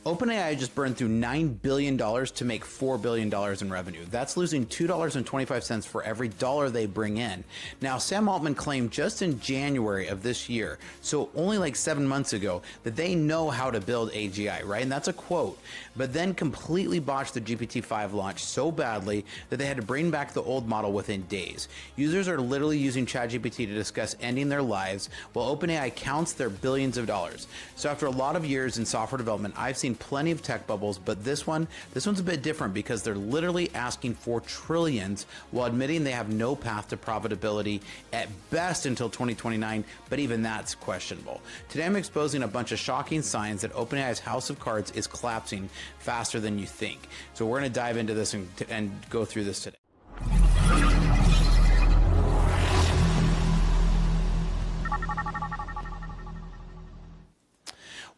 OpenAI just burned through $9 billion to make $4 billion in revenue. That's losing $2.25 for every dollar they bring in. Now, Sam Altman claimed just in January of this year, so only like 7 months ago, that they know how to build AGI, right? And that's a quote, but then completely botched the GPT-5 launch so badly that they had to bring back the old model within days. Users are literally using ChatGPT to discuss ending their lives, while OpenAI counts their billions of dollars. So after a lot of years in software development, I've seen plenty of tech bubbles, but this one's a bit different because they're literally asking for trillions while admitting they have no path to profitability at best until 2029, but even that's questionable. Today I'm exposing a bunch of shocking signs that OpenAI's house of cards is collapsing faster than you think. So we're going to dive into this and go through this today.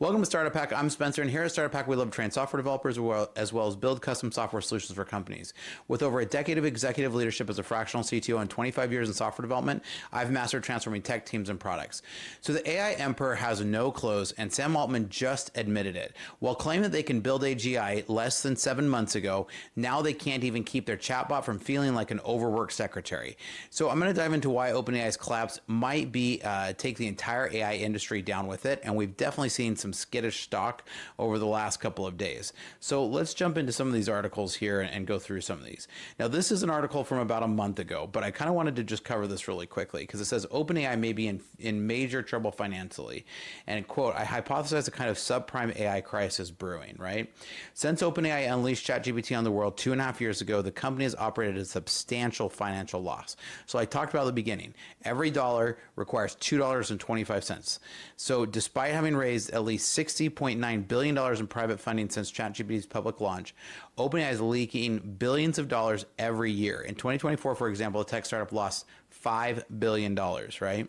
Welcome to Startup Hack. I'm Spencer, and here at Startup Hack, we love to train software developers as well as build custom software solutions for companies. With over a decade of executive leadership as a fractional CTO and 25 years in software development, I've mastered transforming tech teams and products. So the AI emperor has no clothes, and Sam Altman just admitted it. While claiming that they can build AGI less than 7 months ago, now they can't even keep their chatbot from feeling like an overworked secretary. So I'm going to dive into why OpenAI's collapse might be take the entire AI industry down with it, and we've definitely seen some skittish stock over the last couple of days. So let's jump into some of these articles here and go through some of these. Now, this is an article from about a month ago, but I kind of wanted to just cover this really quickly because it says OpenAI may be in major trouble financially. And quote, I hypothesize a kind of subprime AI crisis brewing, right? Since OpenAI unleashed ChatGPT on the world 2.5 years ago, the company has operated at a substantial financial loss. So I talked about at the beginning, every dollar requires $2.25. So despite having raised at least $60.9 billion in private funding since ChatGPT's public launch, OpenAI is leaking billions of dollars every year. In 2024, for example, a tech startup lost $5 billion, right?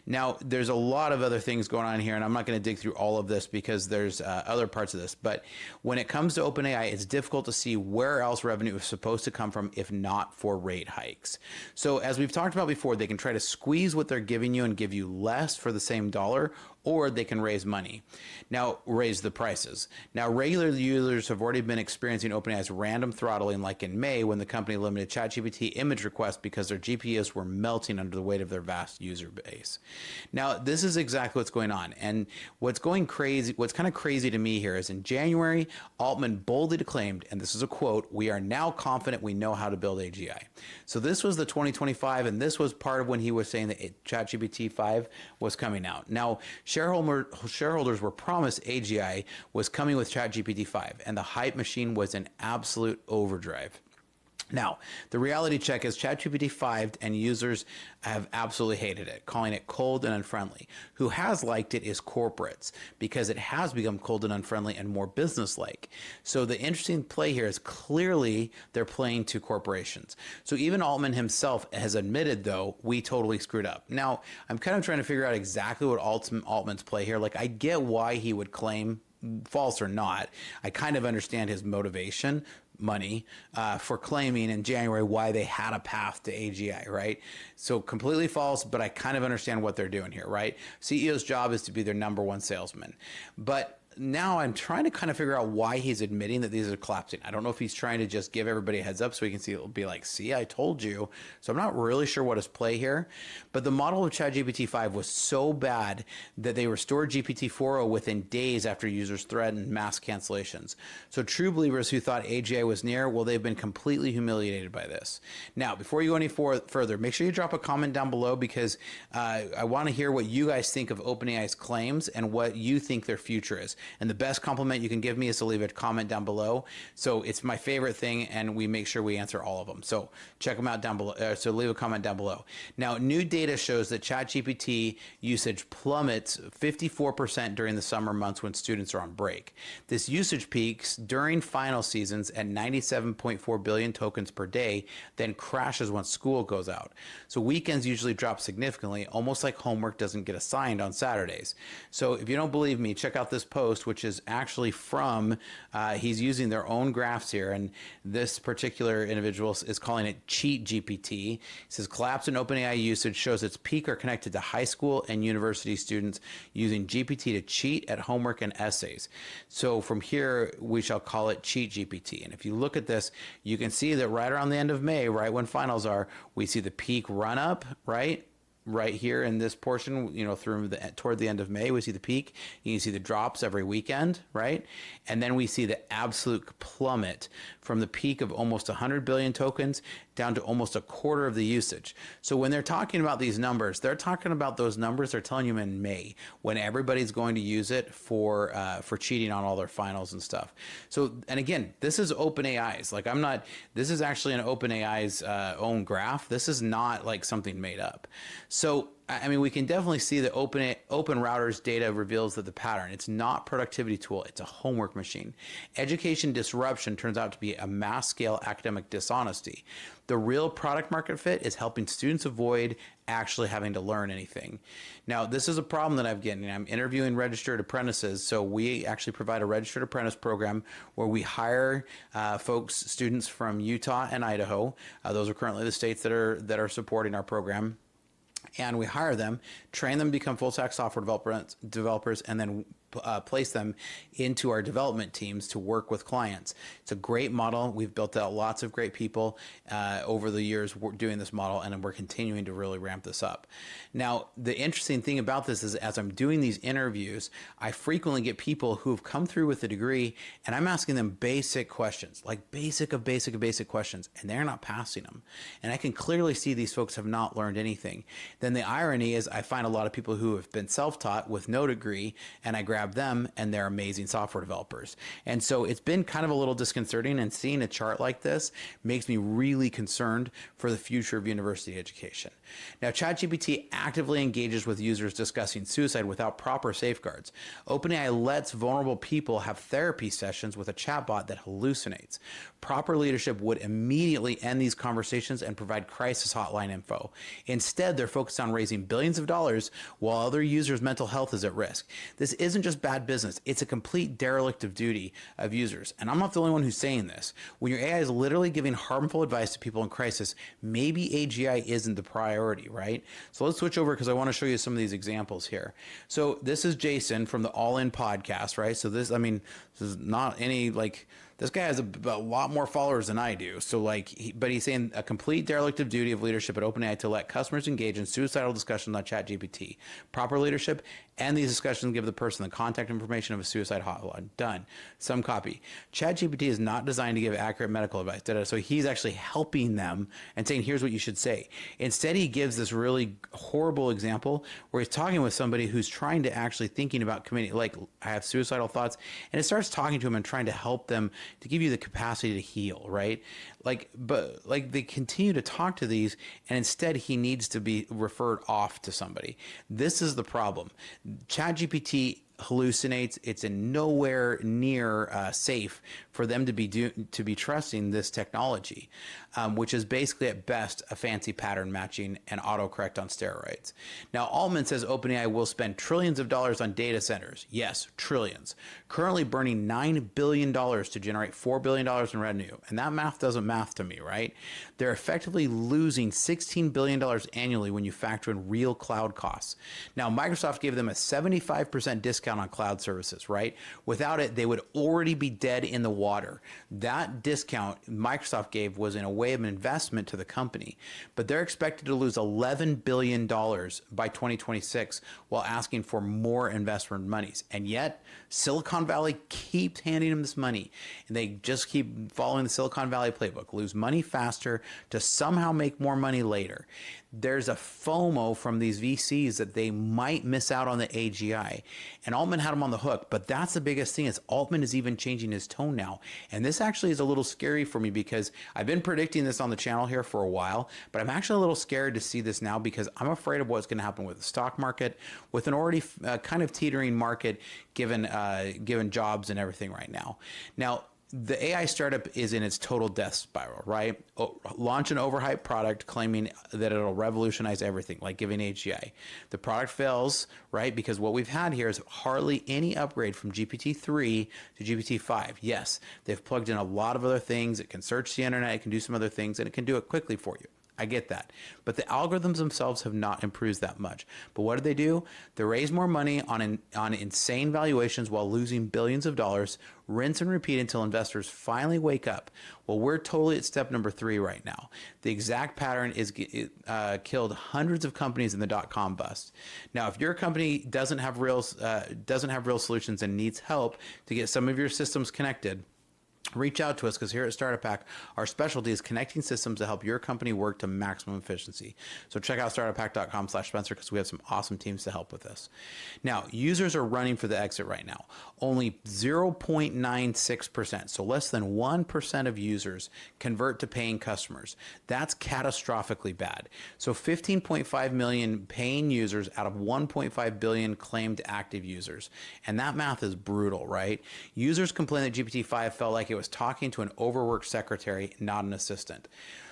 Now, there's a lot of other things going on here, and I'm not going to dig through all of this because there's other parts of this. But when it comes to OpenAI, it's difficult to see where else revenue is supposed to come from if not for rate hikes. So as we've talked about before, they can try to squeeze what they're giving you and give you less for the same dollar, or they can raise money. Now, raise the prices. Now, regular users have already been experiencing OpenAI's random throttling, like in May when the company limited ChatGPT image requests because their GPUs were melting under the weight of their vast user base. Now, this is exactly what's going on. And what's kind of crazy to me here is in January, Altman boldly declaimed, and this is a quote, "We are now confident we know how to build AGI." So this was the 2025, and this was part of when he was saying that ChatGPT 5 was coming out. Now, shareholders were promised AGI was coming with ChatGPT 5, and the hype machine was in absolute overdrive. Now, the reality check is ChatGPT 5 and users have absolutely hated it, calling it cold and unfriendly. Who has liked it is corporates, because it has become cold and unfriendly and more business-like. So the interesting play here is clearly they're playing to corporations. So even Altman himself has admitted, though, we totally screwed up. Now, I'm kind of trying to figure out exactly what Altman's play here. Like, I get why he would claim, false or not, I kind of understand his motivation, money, for claiming in January why they had a path to AGI, right? So completely false, but I kind of understand what they're doing here, right? CEO's job is to be their number one salesman. But now I'm trying to kind of figure out why he's admitting that these are collapsing. I don't know if he's trying to just give everybody a heads up so he can see, it'll be like, see, I told you. So I'm not really sure what his play here, but the model of ChatGPT 5 was so bad that they restored GPT 4.0 within days after users threatened mass cancellations. So true believers who thought AGI was near, well, they've been completely humiliated by this. Now, before you go any further, make sure you drop a comment down below because I want to hear what you guys think of OpenAI's claims and what you think their future is. And the best compliment you can give me is to leave a comment down below. So it's my favorite thing, and we make sure we answer all of them. So check them out down below. So leave a comment down below. Now, new data shows that ChatGPT usage plummets 54% during the summer months when students are on break. This usage peaks during final seasons at 97.4 billion tokens per day, then crashes once school goes out. So weekends usually drop significantly, almost like homework doesn't get assigned on Saturdays. So if you don't believe me, check out this post post, which is actually from, he's using their own graphs here, and this particular individual is calling it Cheat GPT. He says, collapse in OpenAI usage shows its peak are connected to high school and university students using GPT to cheat at homework and essays. So from here, we shall call it Cheat GPT. And if you look at this, you can see that right around the end of May, right when finals are, we see the peak run up, right here in this portion, toward the end of May, we see the peak. You can see the drops every weekend, right? And then we see the absolute plummet from the peak of almost 100 billion tokens down to almost a quarter of the usage. So when they're talking about these numbers, they're talking about those numbers they're telling you in May, when everybody's going to use it for cheating on all their finals and stuff. So, and again, this is OpenAI's. Like, this is actually an OpenAI's own graph. This is not like something made up. So, I mean, we can definitely see that Open Router's data reveals that the pattern, it's not a productivity tool, it's a homework machine. Education disruption turns out to be a mass scale academic dishonesty. The real product market fit is helping students avoid actually having to learn anything. Now, this is a problem that I'm getting. I'm interviewing registered apprentices. So we actually provide a registered apprentice program where we hire students from Utah and Idaho. Those are currently the states that are supporting our program. And we hire them, train them to become full-stack software developers, and then place them into our development teams to work with clients. It's a great model. We've built out lots of great people over the years doing this model, and we're continuing to really ramp this up. Now, the interesting thing about this is as I'm doing these interviews, I frequently get people who've come through with a degree, and I'm asking them basic questions, like basic questions, and they're not passing them. And I can clearly see these folks have not learned anything. Then the irony is I find a lot of people who have been self-taught with no degree, and I grab them and they're amazing software developers. And so it's been kind of a little disconcerting, and seeing a chart like this makes me really concerned for the future of university education. Now, ChatGPT actively engages with users discussing suicide without proper safeguards. OpenAI lets vulnerable people have therapy sessions with a chatbot that hallucinates. Proper leadership would immediately end these conversations and provide crisis hotline info. Instead, they're focused on raising billions of dollars while other users' mental health is at risk. This isn't just bad business, it's a complete derelict of duty of users. And I'm not the only one who's saying this. When your AI is literally giving harmful advice to people in crisis, maybe AGI isn't the priority, right? So let's switch over because I want to show you some of these examples here. So this is Jason from the All In podcast, right? So this is not any this guy has a lot more followers than I do. So but he's saying a complete derelict of duty of leadership at OpenAI to let customers engage in suicidal discussions on ChatGPT. Proper leadership, and these discussions give the person the contact information of a suicide hotline. Done. Some copy. ChatGPT is not designed to give accurate medical advice. So he's actually helping them and saying, here's what you should say. Instead, he gives this really horrible example where he's talking with somebody who's trying to actually thinking about committing, I have suicidal thoughts, and it starts talking to him and trying to help them to give you the capacity to heal, right? But they continue to talk to these, and instead he needs to be referred off to somebody. This is the problem. ChatGPT hallucinates. It's in nowhere near safe for them to be trusting this technology, which is basically at best a fancy pattern matching and autocorrect on steroids. Now, Altman says OpenAI will spend trillions of dollars on data centers. Yes, trillions. Currently burning $9 billion to generate $4 billion in revenue. And that math doesn't math to me, right? They're effectively losing $16 billion annually when you factor in real cloud costs. Now, Microsoft gave them a 75% discount on cloud services, right? Without it, they would already be dead in the water. That discount Microsoft gave was in a way of an investment to the company, but they're expected to lose $11 billion by 2026 while asking for more investment monies. And yet Silicon Valley keeps handing them this money, and they just keep following the Silicon Valley playbook, lose money faster to somehow make more money later. There's a FOMO from these VCs that they might miss out on the AGI, and Altman had them on the hook. But that's the biggest thing, is Altman is even changing his tone now. And this actually is a little scary for me, because I've been predicting this on the channel here for a while, but I'm actually a little scared to see this now, because I'm afraid of what's going to happen with the stock market, with an already kind of teetering market given jobs and everything right now. Now, the AI startup is in its total death spiral, right? Launch an overhyped product claiming that it'll revolutionize everything, like giving HCI. The product fails, right? Because what we've had here is hardly any upgrade from GPT-3 to GPT-5. Yes, they've plugged in a lot of other things. It can search the internet, it can do some other things, and it can do it quickly for you. I get that. But the algorithms themselves have not improved that much. But what do? They raise more money on insane valuations while losing billions of dollars, rinse and repeat until investors finally wake up. Well, we're totally at step number 3 right now. The exact pattern is killed hundreds of companies in the dot-com bust. Now, if your company doesn't have real solutions and needs help to get some of your systems connected, reach out to us, because here at Startup Pack, our specialty is connecting systems to help your company work to maximum efficiency. So check out startuppack.com/Spencer, because we have some awesome teams to help with this. Now, users are running for the exit right now. Only 0.96%, so less than 1% of users convert to paying customers. That's catastrophically bad. So 15.5 million paying users out of 1.5 billion claimed active users. And that math is brutal, right? Users complain that GPT-5 felt like it was talking to an overworked secretary, not an assistant.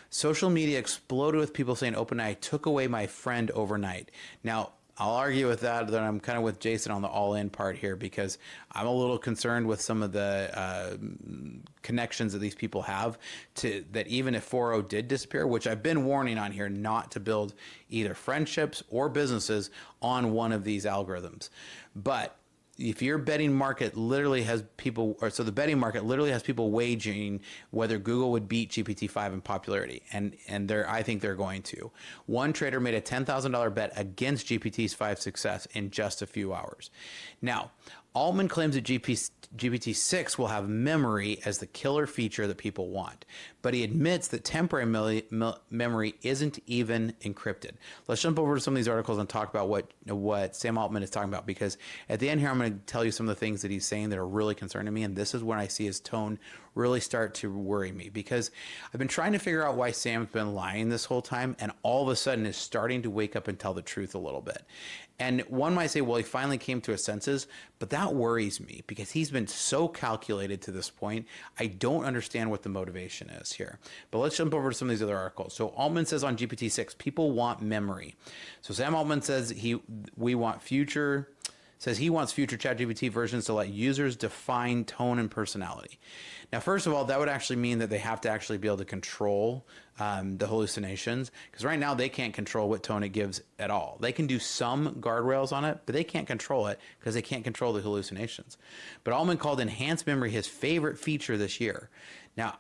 Social media exploded with people saying OpenAI took away my friend overnight. Now, I'll argue with that, that I'm kind of with Jason on the all-in part here, because I'm a little concerned with some of the connections that these people have to that. Even if 4.0 did disappear, which I've been warning on here, not to build either friendships or businesses on one of these algorithms. But if your betting market literally has people, or so the betting market literally has people wagering whether Google would beat GPT-5 in popularity, and I think they're going to. One trader made a $10,000 bet against GPT-5's success in just a few hours. Now, Altman claims that GPT-6 will have memory as the killer feature that people want, but he admits that temporary memory isn't even encrypted. Let's jump over to some of these articles and talk about what Sam Altman is talking about, because at the end here, I'm going to tell you some of the things that he's saying that are really concerning me, and this is when I see his tone really start to worry me, because I've been trying to figure out why Sam's been lying this whole time, and all of a sudden is starting to wake up and tell the truth a little bit. And one might say, well, he finally came to his senses, but that worries me, because he's been so calculated to this point. I don't understand what the motivation is here. But let's jump over to some of these other articles. So Altman says on GPT-6, people want memory. So Sam Altman says he wants future ChatGPT versions to let users define tone and personality. Now, first of all, that would actually mean that they have to actually be able to control the hallucinations, because right now they can't control what tone it gives at all. They can do some guardrails on it, but they can't control it because they can't control the hallucinations. But Altman called enhanced memory his favorite feature this year. Now,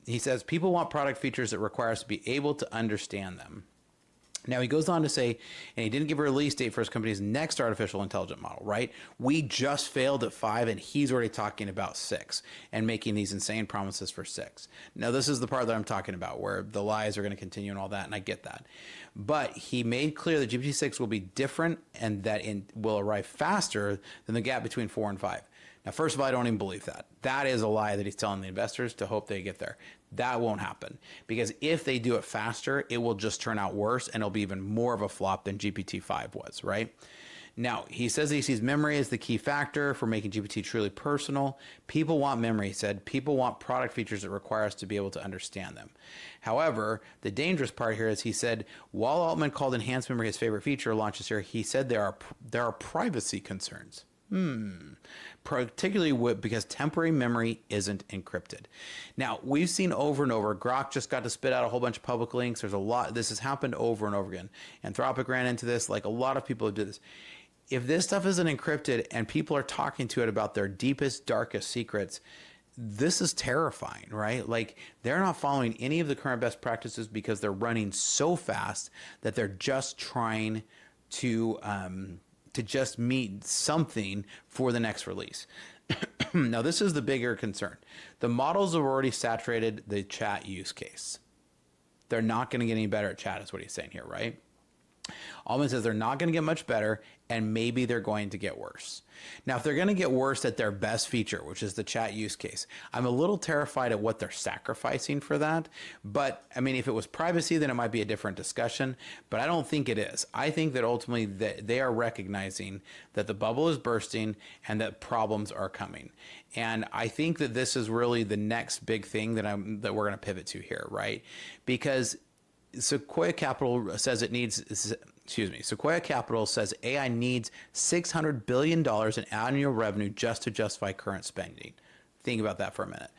he says people want product features that require us to be able to understand them. Now, he goes on to say, and he didn't give a release date for his company's next artificial intelligence model, right? We just failed at 5, and he's already talking about 6 and making these insane promises for 6. Now, this is the part that I'm talking about, where the lies are going to continue and all that, and I get that. But he made clear that GPT-6 will be different and that it will arrive faster than the gap between 4 and 5. Now, first of all, I don't even believe that. That is a lie that he's telling the investors to hope they get there. That won't happen, because if they do it faster, it will just turn out worse, and it'll be even more of a flop than GPT-5 was, right? Now, he says he sees memory as the key factor for making GPT truly personal. People want memory, he said. People want product features that require us to be able to understand them. However, the dangerous part here is he said, while Altman called enhanced memory his favorite feature launch this year, he said there are privacy concerns. Particularly because temporary memory isn't encrypted. Now, we've seen over and over, Grok just got to spit out a whole bunch of public links. There's a lot, this has happened over and over again. Anthropic ran into this, like a lot of people do this. If this stuff isn't encrypted and people are talking to it about their deepest, darkest secrets, this is terrifying, right? Like, they're not following any of the current best practices because they're running so fast that they're just trying to just meet something for the next release. Now, this is the bigger concern. The models have already saturated the chat use case. They're not going to get any better at chat, is what he's saying here, right? Altman says they're not going to get much better, and maybe they're going to get worse. Now, if they're going to get worse at their best feature, which is the chat use case, I'm a little terrified at what they're sacrificing for that. But I mean, if it was privacy, then it might be a different discussion, but I don't think it is. I think that ultimately they are recognizing that the bubble is bursting and that problems are coming. And I think that this is really the next big thing that we're going to pivot to here, right? Because Sequoia Capital says Sequoia Capital says AI needs $600 billion in annual revenue just to justify current spending. Think about that for a minute.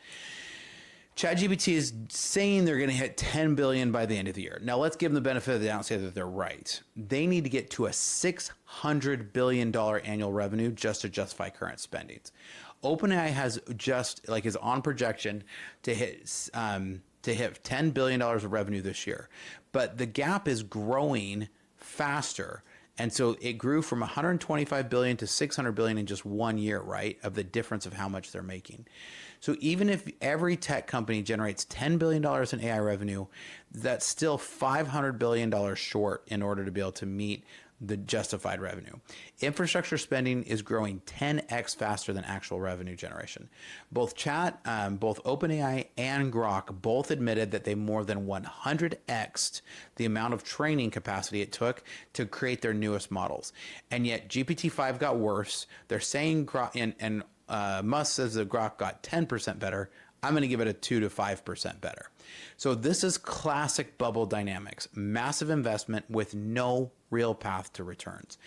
ChatGPT is saying they're going to hit $10 billion by the end of the year. Now let's give them the benefit of the doubt and say that they're right. They need to get to a $600 billion annual revenue just to justify current spendings. OpenAI has is on projection to hit $10 billion of revenue this year. But the gap is growing faster. And so it grew from 125 billion to 600 billion in just 1 year, right? Of the difference of how much they're making. So even if every tech company generates $10 billion in AI revenue, that's still $500 billion short in order to be able to meet the justified revenue. Infrastructure spending is growing 10x faster than actual revenue generation. Both OpenAI and Grok both admitted that they more than 100x'd the amount of training capacity it took to create their newest models. And yet GPT-5 got worse. They're saying Grok, and Musk says that Grok got 10% better. I'm going to give it a 2 to 5% better. So this is classic bubble dynamics, massive investment with no real path to returns.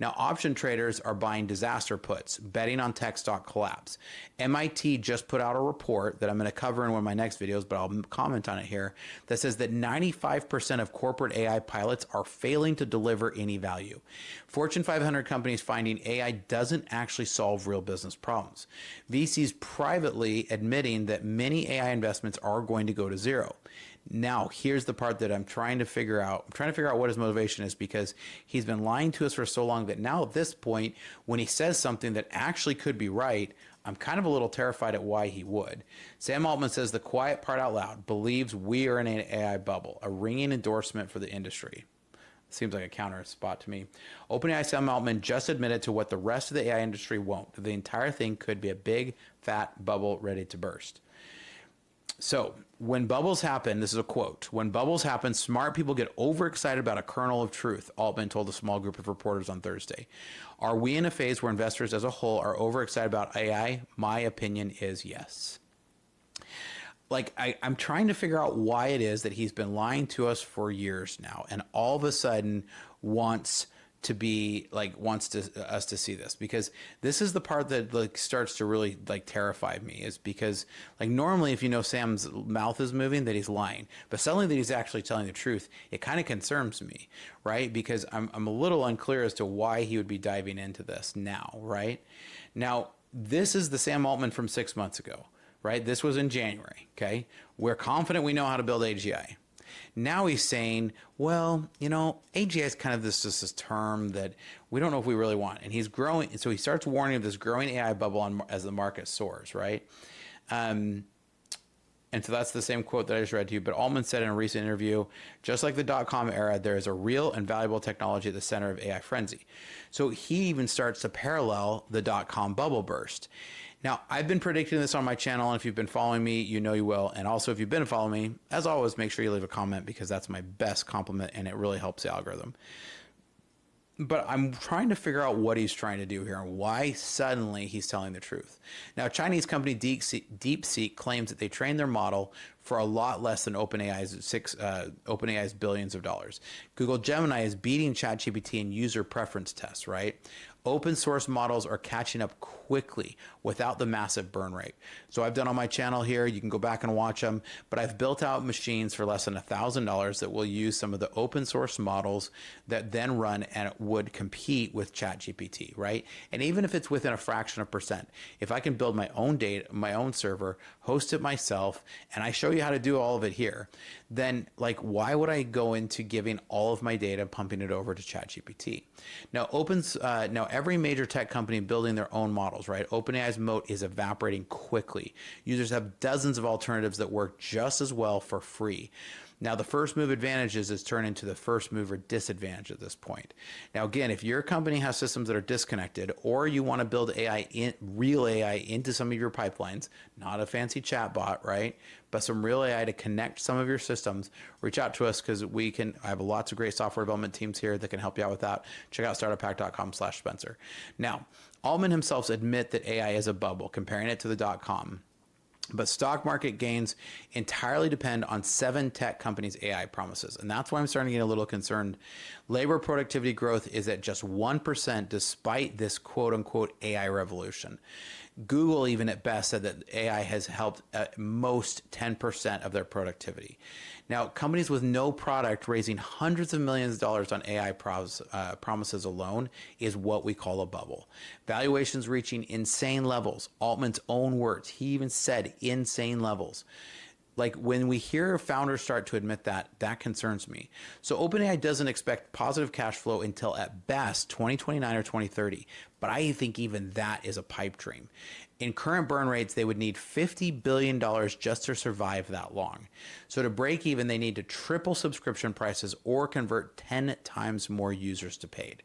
Now, option traders are buying disaster puts, betting on tech stock collapse. MIT just put out a report that I'm going to cover in one of my next videos, but I'll comment on it here, that says that 95% of corporate AI pilots are failing to deliver any value. Fortune 500 companies finding AI doesn't actually solve real business problems. VCs privately admitting that many AI investments are going to go to zero. Now, here's the part that I'm trying to figure out. I'm trying to figure out what his motivation is, because he's been lying to us for so long that now at this point, when he says something that actually could be right, I'm kind of a little terrified at why he would. Sam Altman says the quiet part out loud, believes we are in an AI bubble, a ringing endorsement for the industry. Seems like a counter spot to me. OpenAI Sam Altman just admitted to what the rest of the AI industry won't. The entire thing could be a big, fat bubble ready to burst. So when bubbles happen, this is a quote, when bubbles happen, smart people get overexcited about a kernel of truth, Altman told a small group of reporters on Thursday. Are we in a phase where investors as a whole are overexcited about AI? My opinion is yes. I'm trying to figure out why it is that he's been lying to us for years now, and all of a sudden wants us to see this, because this is the part that starts to really terrify me, is because normally if you know Sam's mouth is moving, that he's lying, but suddenly that he's actually telling the truth, it kind of concerns me, right? Because I'm a little unclear as to why he would be diving into this now, right? Now, this is the Sam Altman from 6 months ago, right? This was in January, okay? We're confident we know how to build AGI. Now he's saying, well, AGI is kind of this term that we don't know if we really want. And he's growing. So he starts warning of this growing AI bubble as the market soars, right? And so that's the same quote that I just read to you. But Altman said in a recent interview, just like the dot-com era, there is a real and valuable technology at the center of AI frenzy. So he even starts to parallel the dot-com bubble burst. Now, I've been predicting this on my channel, and if you've been following me, you know you will. And also, if you've been following me, as always, make sure you leave a comment, because that's my best compliment, and it really helps the algorithm. But I'm trying to figure out what he's trying to do here and why suddenly he's telling the truth. Now, Chinese company DeepSeek claims that they trained their model for a lot less than OpenAI's billions of dollars. Google Gemini is beating ChatGPT in user preference tests, right? Open source models are catching up quickly without the massive burn rate. So I've done on my channel here, you can go back and watch them, but I've built out machines for less than $1,000 that will use some of the open source models that then run and would compete with ChatGPT, right? And even if it's within a fraction of percent, if I can build my own data, my own server, host it myself, and I show you how to do all of it here, then why would I go into giving all of my data, pumping it over to ChatGPT? Now, every major tech company building their own models, right? OpenAI's moat is evaporating quickly. Users have dozens of alternatives that work just as well for free. Now, the first move advantages is turned into the first mover disadvantage at this point. Now, again, if your company has systems that are disconnected, or you want to build real AI into some of your pipelines, not a fancy chatbot, right? But some real AI to connect some of your systems, reach out to us because I have lots of great software development teams here that can help you out with that. Check out startuphack.com/Spencer. Now, Altman himself admit that AI is a bubble, comparing it to the .com. But stock market gains entirely depend on 7 tech companies' AI promises. And that's why I'm starting to get a little concerned. Labor productivity growth is at just 1% despite this quote unquote AI revolution. Google, even at best, said that AI has helped at most 10% of their productivity. Now, companies with no product raising hundreds of millions of dollars on AI promises alone is what we call a bubble. Valuations reaching insane levels. Altman's own words. He even said insane levels. Like, when we hear founders start to admit that, that concerns me. So OpenAI doesn't expect positive cash flow until at best 2029 or 2030. But I think even that is a pipe dream. In current burn rates, they would need $50 billion just to survive that long. So to break even, they need to triple subscription prices or convert 10 times more users to paid.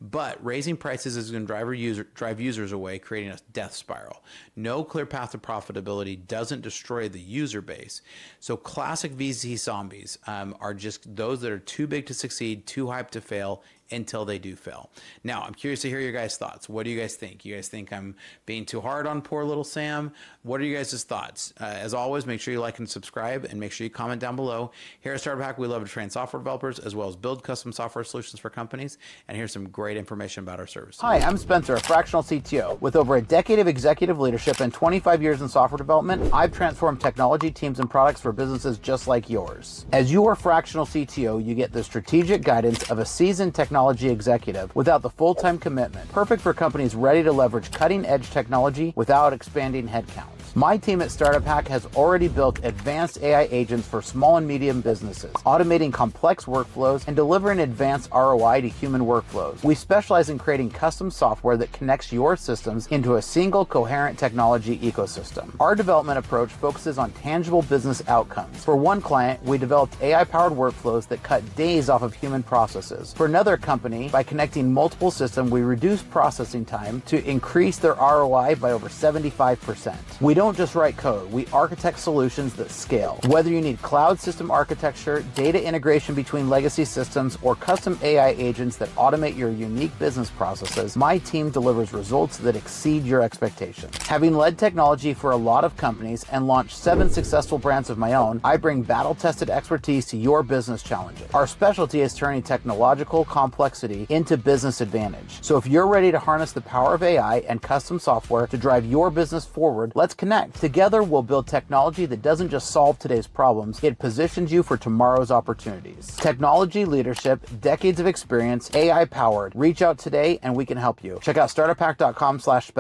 But raising prices is going to drive users away, creating a death spiral. No clear path to profitability doesn't destroy the user base. So classic VC zombies are just those that are too big to succeed, too hyped to fail, until they do fail. Now, I'm curious to hear your guys' thoughts. What do you guys think? You guys think I'm being too hard on poor little Sam? What are you guys' thoughts? As always, make sure you like and subscribe, and make sure you comment down below. Here at Startup Hack, we love to train software developers as well as build custom software solutions for companies. And here's some great information about our service. Hi, I'm Spencer, a fractional CTO. With over a decade of executive leadership and 25 years in software development, I've transformed technology teams and products for businesses just like yours. As your fractional CTO, you get the strategic guidance of a seasoned technology executive without the full-time commitment. Perfect for companies ready to leverage cutting-edge technology without expanding headcount. My team at Startup Hack has already built advanced AI agents for small and medium businesses, automating complex workflows and delivering advanced ROI to human workflows. We specialize in creating custom software that connects your systems into a single coherent technology ecosystem. Our development approach focuses on tangible business outcomes. For one client, we developed AI-powered workflows that cut days off of human processes. For another company, by connecting multiple systems, we reduced processing time to increase their ROI by over 75%. We don't just write code, we architect solutions that scale. Whether you need cloud system architecture, data integration between legacy systems, or custom AI agents that automate your unique business processes, my team delivers results that exceed your expectations. Having led technology for a lot of companies and launched 7 successful brands of my own, I bring battle-tested expertise to your business challenges. Our specialty is turning technological complexity into business advantage. So if you're ready to harness the power of AI and custom software to drive your business forward, let's connect. Together, we'll build technology that doesn't just solve today's problems, it positions you for tomorrow's opportunities. Technology leadership, decades of experience, AI powered. Reach out today and we can help you. Check out startuphack.com/Spencer.